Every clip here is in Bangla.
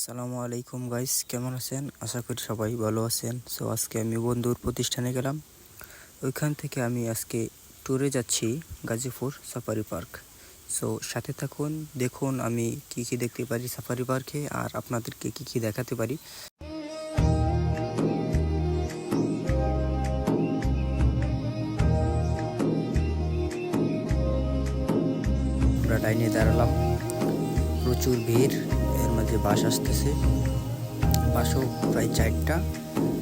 আসসালামু আলাইকুম গাইস, কেমন আছেন? আশা করি সবাই ভালো আছেন। সো আজকে আমি বন্ধুর প্রতিষ্ঠানে গেলাম। ওইখান থেকে আমি আজকে ট্যুরে যাচ্ছি গাজীপুর সাফারি পার্ক। সো সাথে থাকুন, দেখুন আমি কি কি দেখতে পারি সাফারি পার্কে আর আপনাদেরকে কি কি দেখাতে পারি। আমরা লাইনে দাঁড়ালাম, প্রচুর ভিড়, এর মাঝে বাস আসতেছে। বাসও প্রায় 4টা।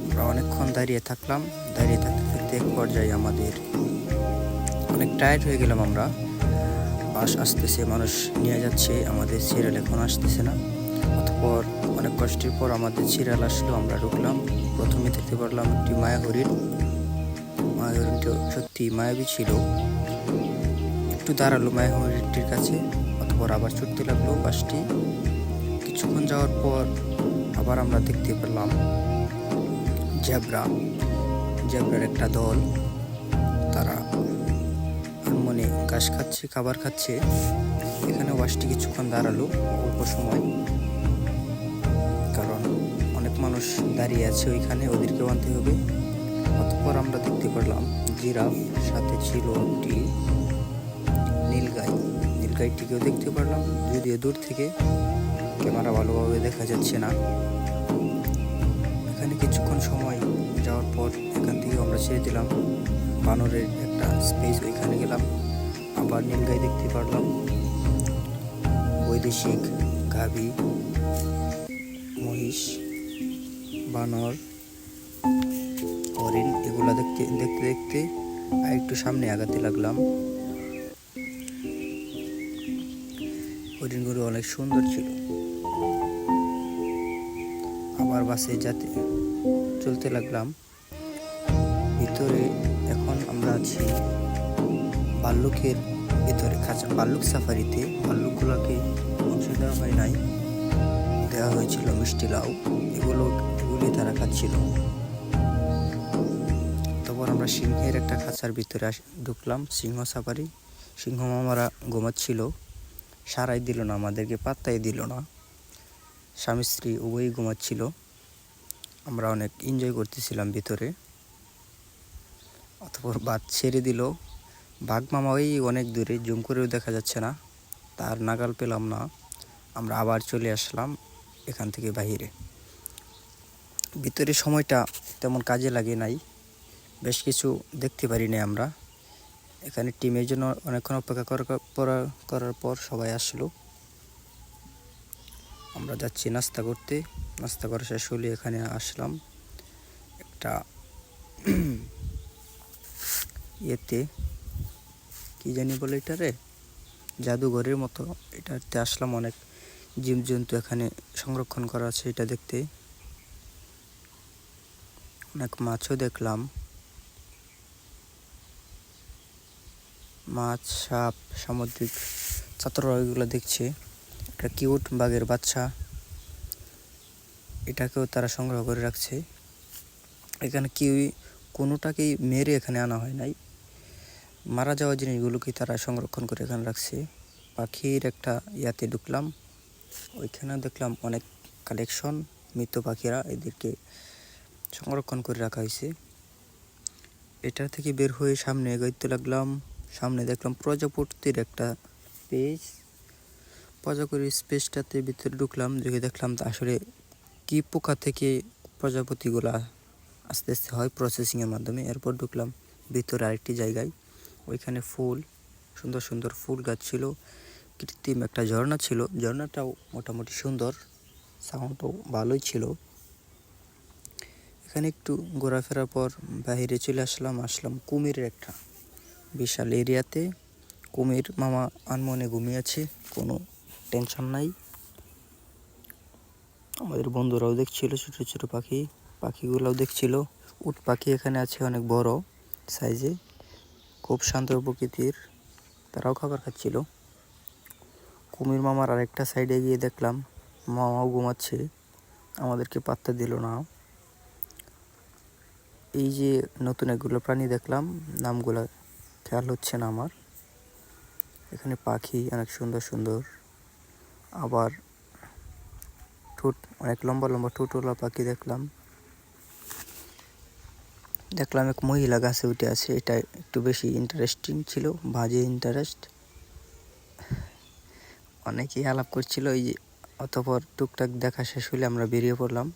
আমরা অনেকক্ষণ দাঁড়িয়ে থাকলাম, দাঁড়িয়ে থাকতে থাকতে এক পর্যায়ে আমাদের অনেক টায়ার্ড হয়ে গেলাম আমরা। বাস আসতেছে, মানুষ নিয়ে যাচ্ছে, আমাদের সিরিয়াল এখন আসতেছে না। অতঃপর অনেক কষ্টের পর আমাদের সিরিয়াল আসলো, আমরা ঢুকলাম। প্রথমে দেখতে পারলাম একটি মায়া হরিণ। মায়া হরিণটি সত্যি মায়াবী ছিল। একটু দাঁড়ালো মায়া হরিণটির কাছে, অতঃপর আবার ছুটতে লাগলো বাসটি। কিছুক্ষণ যাওয়ার পর আবার আমরা দেখতে পেলাম জেব্রার একটা দল। তারা মনে ঘাস খাচ্ছে, খাবার খাচ্ছে। এখানে বাসটি কিছুক্ষণ দাঁড়ালো অল্প সময়, কারণ অনেক মানুষ দাঁড়িয়ে আছে ওইখানে, ওদেরকেও আনতে হবে। অতঃপর আমরা দেখতে পেলাম জিরাফ, সাথে ছিল একটি নীলগাইটিকেও দেখতে পারলাম, যদিও দূর থেকে ক্যামেরা ভালোভাবে দেখা যাচ্ছে না। এখানে কিছুক্ষণ সময় যাওয়ার পর এখান থেকে আমরা ছেড়ে দিলাম বানরের একটা স্পেস, ওইখানে গেলাম। আবার নীলগাই দেখতে পারলাম, বৈদেশিক গাভী, মহিষ, বানর, হরিণ, এগুলা দেখতে দেখতে দেখতে আর একটু সামনে আগাতে লাগলাম। হরিণগুলো অনেক সুন্দর ছিল। আবার বাসে চলতে লাগলাম ভিতরে। এখন আমরা আছি ভাল্লুকের ভিতরে, ভাল্লুক সাফারিতে। ভাল্লুকগুলোকে অংশ দেওয়া হয় নাই, দেওয়া হয়েছিল মিষ্টি লাউ, এগুলি তারা খাচ্ছিল। তারপর আমরা সিংহের একটা খাঁচার ভিতরে ঢুকলাম, সিংহ সাফারি। সিংহ মামারা ঘুমাচ্ছিল, সারাই দিল না আমাদেরকে, পাত্তাই দিল না। স্বামী স্ত্রী উভয়ই ঘুমাচ্ছিল। আমরা অনেক এনজয় করতেছিলাম ভিতরে। অতঃপর বাদ ছেড়ে দিল। বাঘ মামা ওই অনেক দূরে, জুম করেও দেখা যাচ্ছে না, তার নাগাল পেলাম না। আমরা আবার চলে আসলাম এখান থেকে বাহিরে। ভিতরে সময়টা তেমন কাজে লাগে নাই, বেশ কিছু দেখতে পারি নাই আমরা। এখানে টিমের জন্য অনেকক্ষণ অপেক্ষা করার পর সবাই আসলো। আমরা যাচ্ছি নাস্তা করতে। নাস্তা করা শেষ হলে এখানে আসলাম একটা ইয়েতে, কি জানি বলে এটারে, জাদুঘরের মতো। এটাতে আসলাম, অনেক জীবজন্তু এখানে সংরক্ষণ করা আছে এটা দেখতে। অনেক মাছও দেখলাম, মাছ, সাপ, সামুদ্রিক ছাত্ররা ওইগুলো দেখছে। একটা কিউট বাঘের বাচ্চা, এটাকেও তারা সংগ্রহ করে রাখছে। এখানে কোনোটাকেই মেরে এখানে আনা হয় নাই, মারা যাওয়া জিনিসগুলোকে তারা সংরক্ষণ করে এখানে রাখছে। পাখির একটা ইয়াতে ঢুকলাম, ওইখানে দেখলাম অনেক কালেকশন, মৃত পাখিরা, এদেরকে সংরক্ষণ করে রাখা হয়েছে। এটা থেকে বের হয়ে সামনে এগোতে লাগলাম। সামনে দেখলাম প্রজাপতির একটা পেজ, প্রজাপতির স্পেসটাতে ভিতরে ঢুকলাম, দেখলাম আসলে কি পোকা থেকে প্রজাপতিগুলা আস্তে আস্তে হয় প্রসেসিংয়ের মাধ্যমে। এরপর ঢুকলাম ভিতরে আরেকটি জায়গায়, ওইখানে ফুল, সুন্দর সুন্দর ফুল গাছ ছিল। কৃত্রিম একটা ঝর্ণা ছিল, ঝর্ণাটাও মোটামুটি সুন্দর, সাউন্ডটাও ভালোই ছিল। এখানে একটু ঘোরাফেরার পর বাইরে চলে আসলাম কুমিরের একটা বিশাল এরিয়াতে। কুমির মামা আনমনে ঘুমিয়েছে, কোনো টেনশন নাই। আমাদের বন্ধুরাও দেখছিল ছোট ছোট পাখিগুলোও দেখছিল। উট পাখি এখানে আছে অনেক বড় সাইজে, খুব শান্ত প্রকৃতির, তারাও খাবার খাচ্ছিল। কুমির মামার আরেকটা সাইডে গিয়ে দেখলাম মামাও ঘুমাচ্ছে, আমাদেরকে পাত্তা দিল না। এই যে নতুন এগুলো প্রাণী দেখলাম, নামগুলো খেয়াল হচ্ছে না আমার। এখানে পাখি অনেক সুন্দর সুন্দর, আবার ঠোঁট, অনেক লম্বা লম্বা ঠোঁটওয়ালা পাখি দেখলাম। দেখলাম এক মহিলা গাছে উঠে আছে, এটা একটু বেশি ইন্টারেস্টিং ছিল, বাজে ইন্টারেস্ট। অনেকেই আলাপ করছিল, এই যে অতঃপর টুকটাক দেখা শেষ হলে আমরা বেরিয়ে পড়লাম।